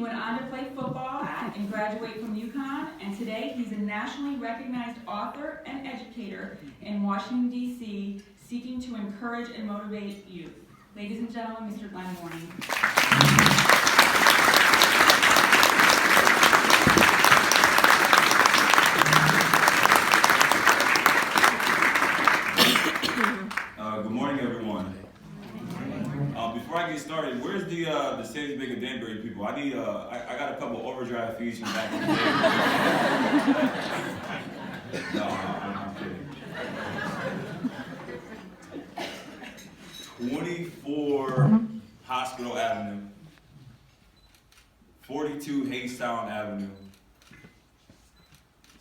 went on to play football and graduate from UConn, and today he's a nationally recognized author and educator in Washington, D.C., seeking to encourage and motivate youth. Ladies and gentlemen, Mr. Glen Mourning. Good morning, everyone. Before I get started, where's the City's Big and Danbury people? I need I got a couple overdraft fees from back in the day. No, I'm kidding. 24 Hospital Avenue, 42 Haystown Avenue,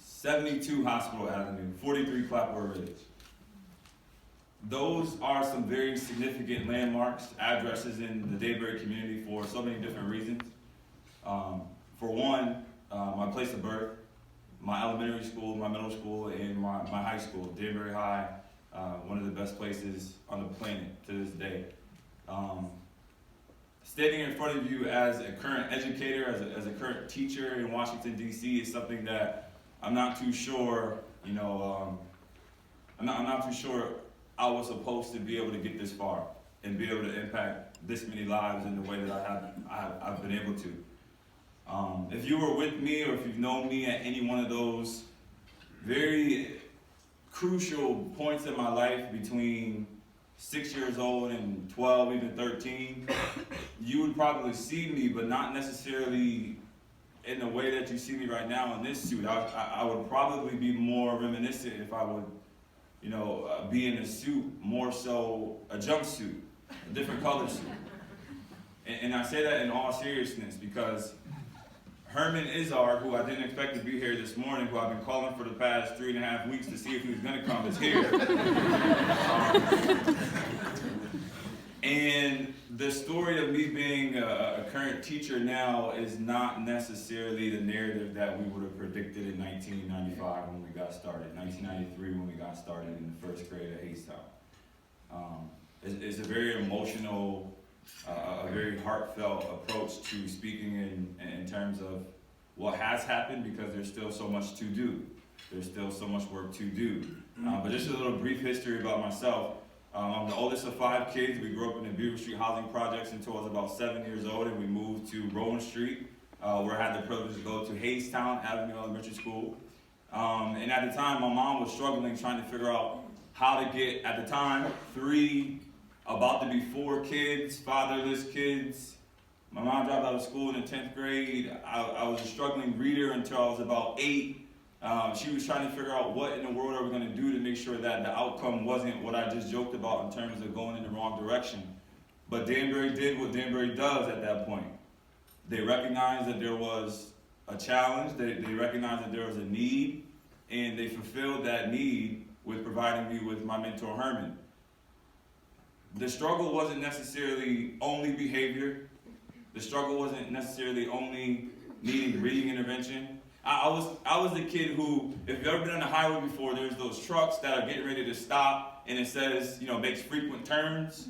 72 Hospital Avenue, 43 Clapper Ridge. Those are some very significant landmarks, addresses in the Danbury community for so many different reasons. For one, my place of birth, my elementary school, my middle school, and my high school, Danbury High, one of the best places on the planet to this day. Standing in front of you as a current educator, as a current teacher in Washington, D.C. is something that I'm not too sure, I'm not too sure I was supposed to be able to get this far and be able to impact this many lives in the way that I've been able to. If you were with me or if you've known me at any one of those very crucial points in my life between 6 years old and 12, even 13, you would probably see me, but not necessarily in the way that you see me right now in this suit. I would probably be more reminiscent if I would be in a suit, more so a jumpsuit, a different color suit. And I say that in all seriousness because Herman Izzard, who I didn't expect to be here this morning, who I've been calling for the past 3.5 weeks to see if he was going to come, is here. And the story of me being a current teacher now is not necessarily the narrative that we would have predicted in 1995 when we got started, 1993 when we got started in the first grade at Haystown. It's a very emotional, a very heartfelt approach to speaking in terms of what has happened, because there's still so much to do. There's still so much work to do. But just a little brief history about myself. I'm the oldest of 5 kids. We grew up in the Beaver Street housing projects until I was about 7 years old, and we moved to Rowan Street, where I had the privilege to go to Haystown Avenue Elementary School. And at the time, my mom was struggling trying to figure out how to get, at the time, 3, about to be 4 kids, fatherless kids. My mom dropped out of school in the 10th grade. I was a struggling reader until I was about 8. She was trying to figure out what in the world are we going to do to make sure that the outcome wasn't what I just joked about in terms of going in the wrong direction. But Danbury did what Danbury does at that point. They recognized that there was a challenge, they recognized that there was a need, and they fulfilled that need with providing me with my mentor, Herman. The struggle wasn't necessarily only behavior. The struggle wasn't necessarily only needing reading intervention. I was the kid who, if you've ever been on the highway before, there's those trucks that are getting ready to stop and it says, makes frequent turns,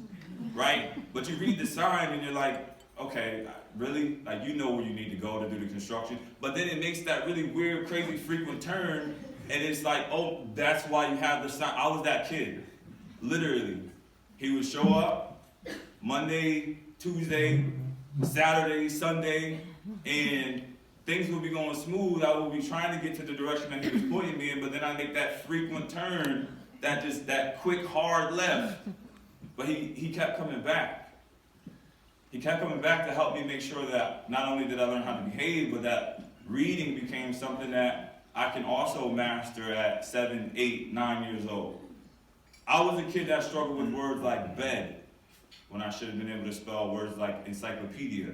right? But you read the sign and you're like, okay, really? Like, you know where you need to go to do the construction. But then it makes that really weird, crazy frequent turn, and it's like, oh, that's why you have the sign. I was that kid, literally. He would show up Monday, Tuesday, Saturday, Sunday, and things would be going smooth. I would be trying to get to the direction that he was pointing me in, but then I make that frequent turn, that quick, hard left. But he kept coming back. He kept coming back to help me make sure that not only did I learn how to behave, but that reading became something that I can also master at 7, 8, 9 years old. I was a kid that struggled with words like bed, when I should have been able to spell words like encyclopedia,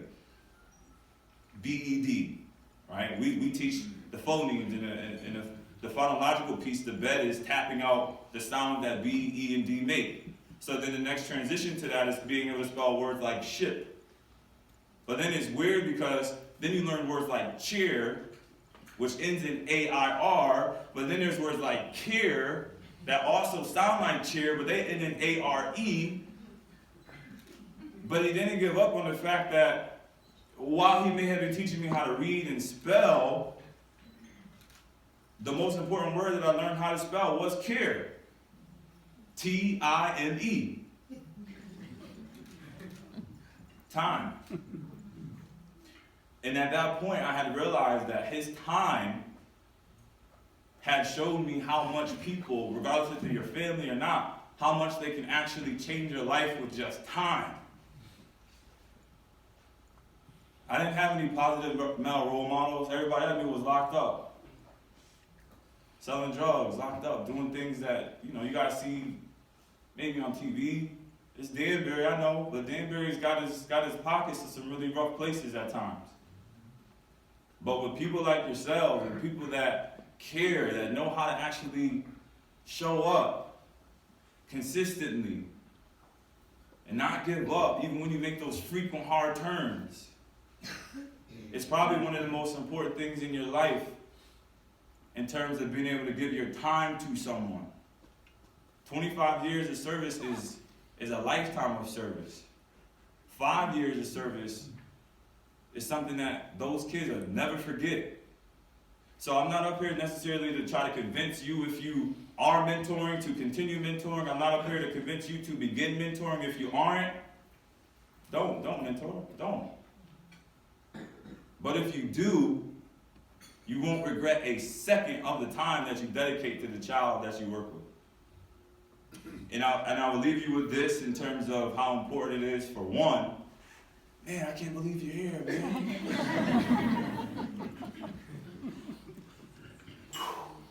B-E-D. Right? We teach the phonemes, and the phonological piece, the bed, is tapping out the sound that B, E, and D make. So then the next transition to that is being able to spell words like ship. But then it's weird because then you learn words like chair, which ends in A-I-R, but then there's words like care that also sound like chair, but they end in A-R-E. But he didn't give up on the fact that while he may have been teaching me how to read and spell, the most important word that I learned how to spell was care. T-I-M-E. Time. And at that point, I had realized that his time had showed me how much people, regardless if they're your family or not, how much they can actually change your life with just time. I didn't have any positive male role models. Everybody I knew was locked up. Selling drugs, locked up, doing things that, you gotta see maybe on TV. It's Danbury, I know, but Danbury's got his pockets to some really rough places at times. But with people like yourselves and people that care, that know how to actually show up consistently and not give up even when you make those frequent hard turns, it's probably one of the most important things in your life in terms of being able to give your time to someone. 25 years of service is a lifetime of service. 5 years of service is something that those kids will never forget. So I'm not up here necessarily to try to convince you, if you are mentoring, to continue mentoring. I'm not up here to convince you to begin mentoring. If you aren't, don't mentor, don't. But if you do, you won't regret a second of the time that you dedicate to the child that you work with. And I will leave you with this in terms of how important it is. For one, man, I can't believe you're here, man.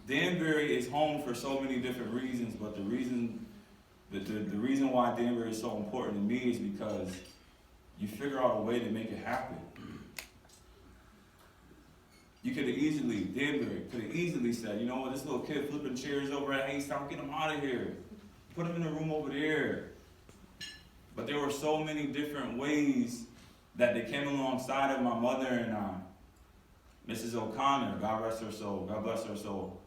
Danbury is home for so many different reasons, but the reason why Danbury is so important to me is because you figure out a way to make it happen. You could have easily, Danbury could have easily said, you know what, this little kid flipping chairs over at Haystown, get him out of here. Put him in the room over there. But there were so many different ways that they came alongside of my mother and I. Mrs. O'Connor, God rest her soul, God bless her soul.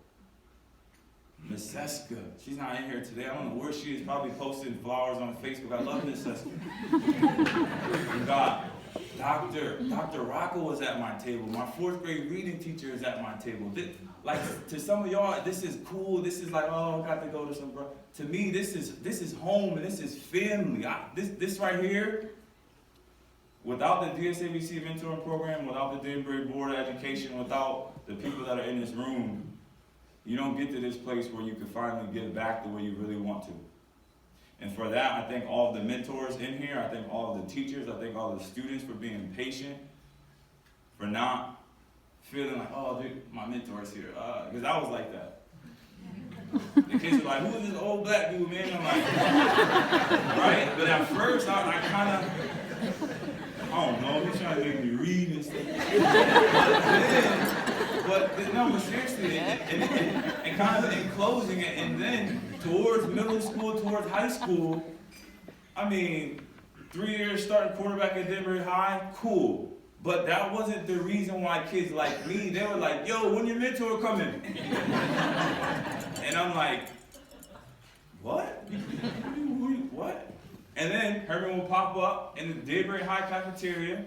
Miss Seska, she's not in here today. I don't know where she is, probably posting flowers on Facebook. I love Miss Seska. And God, Dr. Rocco was at my table. My 4th grade reading teacher is at my table. To some of y'all, this is cool. This is like, oh, I got to go to some. To me, this is home and this is family. This right here, without the DSABC mentoring program, without the Danbury Board of Education, without the people that are in this room, you don't get to this place where you can finally give back the way you really want to. And for that, I thank all of the mentors in here. I thank all of the teachers. I thank all of the students for being patient, for not feeling like, oh, dude, my mentor's here. Because I was like that. The kids were like, who is this old black dude, man? I'm like, right? But at first, I kind of, I don't know, he's trying to make me read and stuff. But seriously, and kind of in closing, and then towards middle school, towards high school, 3 years starting quarterback at Danbury High, cool. But that wasn't the reason why kids like me, they were like, yo, when your mentor coming? And I'm like, what? What? And then Herman will pop up in the Danbury High cafeteria,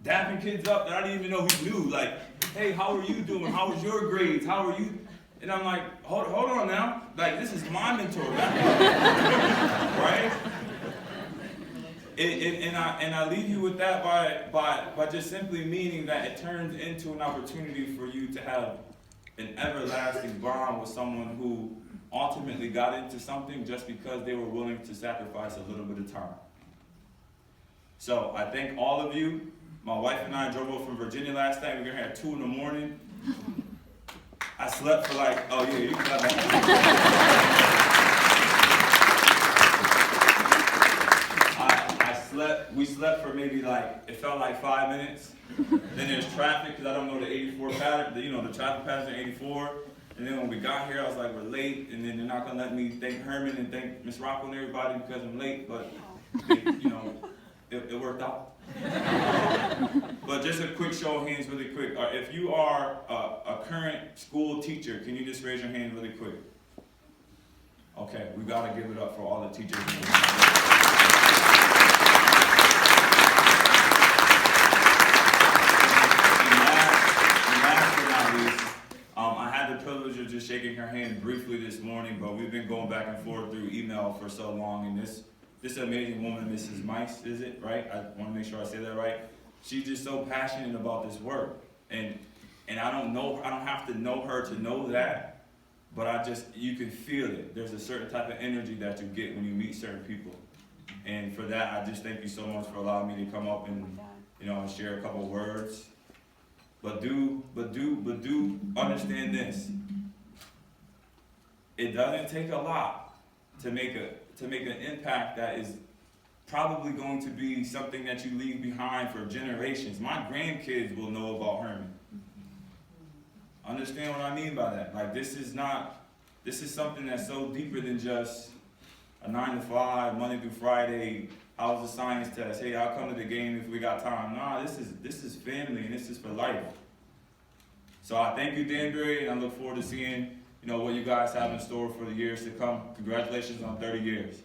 dapping kids up that I didn't even know he knew. Like, hey, how are you doing? How was your grades? How are you? And I'm like, hold on now. Like, this is my mentor, right? And I leave you with that by just simply meaning that it turns into an opportunity for you to have an everlasting bond with someone who ultimately got into something just because they were willing to sacrifice a little bit of time. So I thank all of you. My wife and I drove over from Virginia last night. We were here at 2 in the morning. I slept for like, oh yeah, you can have that. We slept for maybe it felt like 5 minutes. Then there's traffic, because I don't know the 84 pattern, the traffic patterns in 84. And then when we got here, I was like, we're late. And then they're not gonna let me thank Herman and thank Miss Rocco and everybody because I'm late, but it worked out. But just a quick show of hands really quick. If you are a current school teacher, can you just raise your hand really quick? Okay, we gotta give it up for all the teachers. hand briefly this morning, but we've been going back and forth through email for so long, and this amazing woman, Mrs. Mice, is it, right? I want to make sure I say that right. She's just so passionate about this work, and I don't have to know her to know that, but you can feel it. There's a certain type of energy that you get when you meet certain people, and for that, I just thank you so much for allowing me to come up and, and share a couple of words. But do understand this. It doesn't take a lot to make an impact that is probably going to be something that you leave behind for generations. My grandkids will know about Herman. Understand what I mean by that? Like, this is something that's so deeper than just a 9 to 5, Monday through Friday. How's the science test? Hey, I'll come to the game if we got time. Nah, this is family, and this is for life. So I thank you, Danbury, and I look forward to seeing what you guys have in store for the years to come. Congratulations on 30 years.